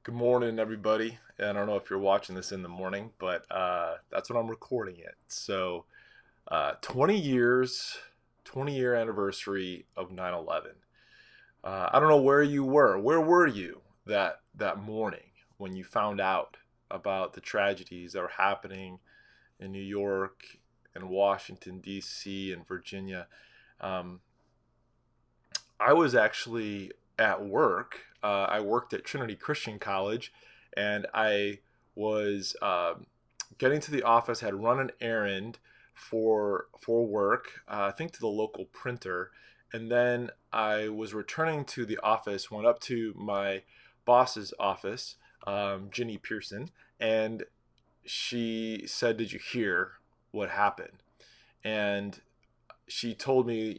Good morning, everybody. And I don't know if you're watching this in the morning, but that's when I'm recording it. 20 years, 20-year anniversary of 9/11. I don't know where you were. Where were you that morning when you found out about the tragedies that were happening in New York and Washington, D.C., and Virginia? Um, I was actually at work. I worked at Trinity Christian College, and I was getting to the office. Had run an errand for work. I think to the local printer, and then I was returning to the office. Went up to my boss's office, Ginny Pearson, and she said, "Did you hear what happened?" And she told me,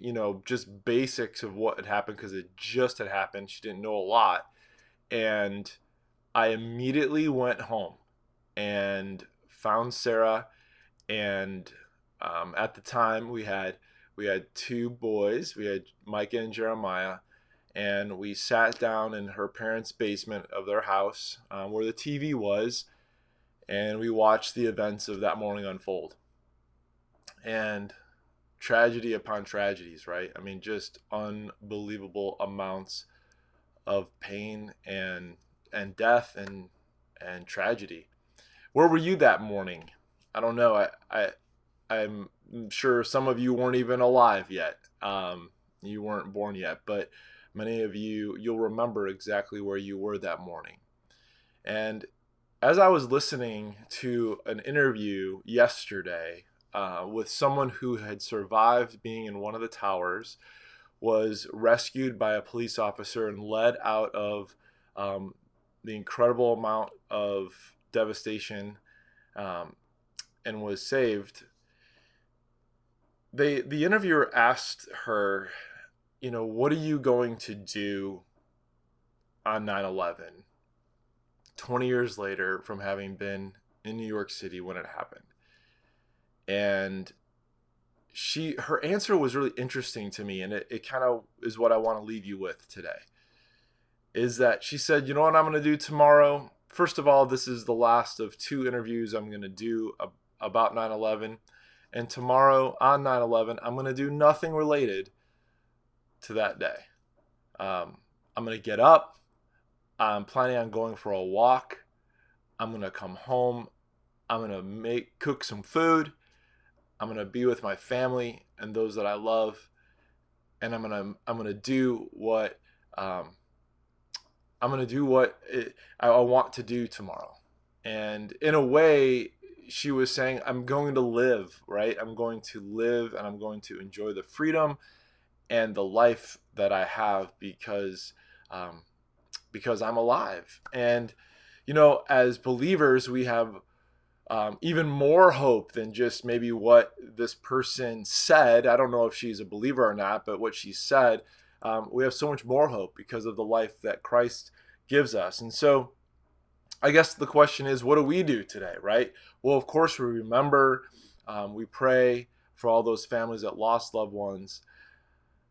just basics of what had happened because it just had happened. She didn't know a lot. And I immediately went home and found Sarah. And at the time, we had two boys. We had Micah and Jeremiah. And we sat down in her parents' basement of their house where the TV was. And we watched the events of that morning unfold. And tragedy upon tragedies, right? I mean, just unbelievable amounts of pain and death and tragedy. Where were you that morning? I don't know. I'm sure some of you weren't even alive yet. You weren't born yet, but many of you'll remember exactly where you were that morning. And as I was listening to an interview yesterday with someone who had survived being in one of the towers, was rescued by a police officer and led out of um, the incredible amount of devastation, um, and was saved. The interviewer asked her, what are you going to do on 9/11, 20 years later from having been in New York City when it happened? And her answer was really interesting to me, and it kind of is what I want to leave you with today. Is that she said, you know what I'm going to do tomorrow? First of all, this is the last of two interviews I'm going to do about 9/11. And tomorrow on 9/11, I'm going to do nothing related to that day. I'm going to get up. I'm planning on going for a walk. I'm going to come home. I'm going to cook some food. I'm going to be with my family and those that I love. And I'm going to do what I want to do tomorrow. And in a way, she was saying, I'm going to live, right? I'm going to live and I'm going to enjoy the freedom and the life that I have um, because I'm alive. And, as believers, we have even more hope than just maybe what this person said. I don't know if she's a believer or not, but what she said, we have so much more hope because of the life that Christ gives us. And so I guess the question is, what do we do today, right? Well, of course, we remember, we pray for all those families that lost loved ones,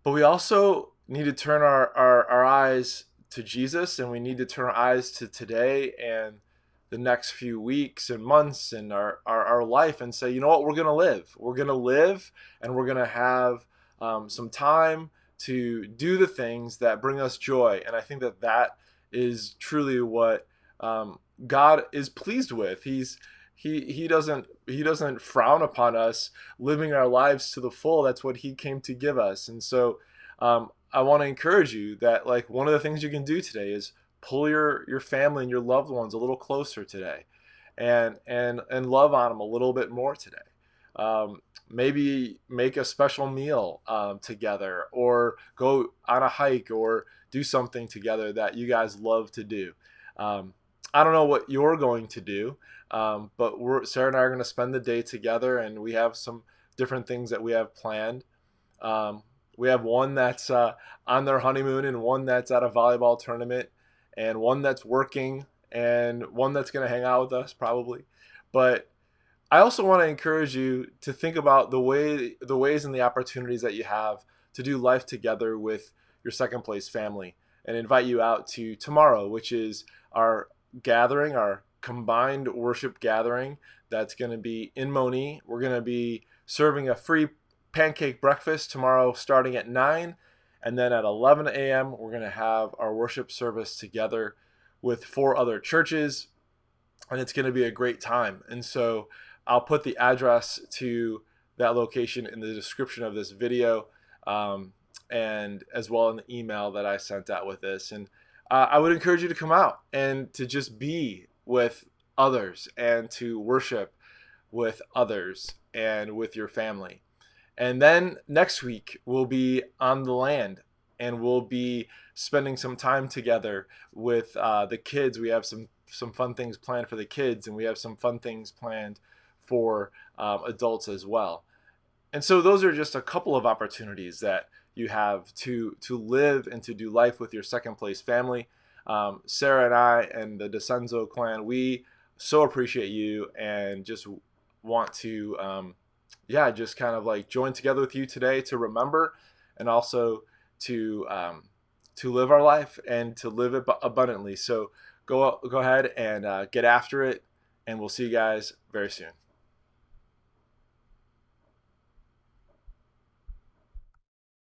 but we also need to turn our eyes to Jesus, and we need to turn our eyes to today and the next few weeks and months and our life, and say, you know what, we're going to live. We're going to live, and we're going to have some time to do the things that bring us joy. And I think that is truly what God is pleased with. He doesn't frown upon us living our lives to the full. That's what he came to give us. And so I want to encourage you that, like, one of the things you can do today is pull your family and your loved ones a little closer today, and love on them a little bit more today. Maybe make a special meal together, or go on a hike, or do something together that you guys love to do. Um, I don't know what you're going to do, but Sarah and I are going to spend the day together, and we have some different things that we have planned. Um, we have one that's on their honeymoon, and one that's at a volleyball tournament, and one that's working, and one that's going to hang out with us probably. But I also want to encourage you to think about the ways and the opportunities that you have to do life together with your second place family, and invite you out to tomorrow, which is our gathering, our combined worship gathering that's going to be in Monee. We're going to be serving a free pancake breakfast tomorrow starting at 9. And then at 11 a.m., we're going to have our worship service together with 4 other churches. And it's going to be a great time. And so I'll put the address to that location in the description of this video, and as well in the email that I sent out with this. And I would encourage you to come out and to just be with others and to worship with others and with your family. And then next week we'll be on the land and we'll be spending some time together with the kids. We have some fun things planned for the kids, and we have some fun things planned for adults as well. And so those are just a couple of opportunities that you have to live and to do life with your second place family. Sarah and I and the DeCenzo clan, we so appreciate you and just want to just kind of like join together with you today to remember, and also to live our life and to live it abundantly. So go ahead and get after it, and we'll see you guys very soon.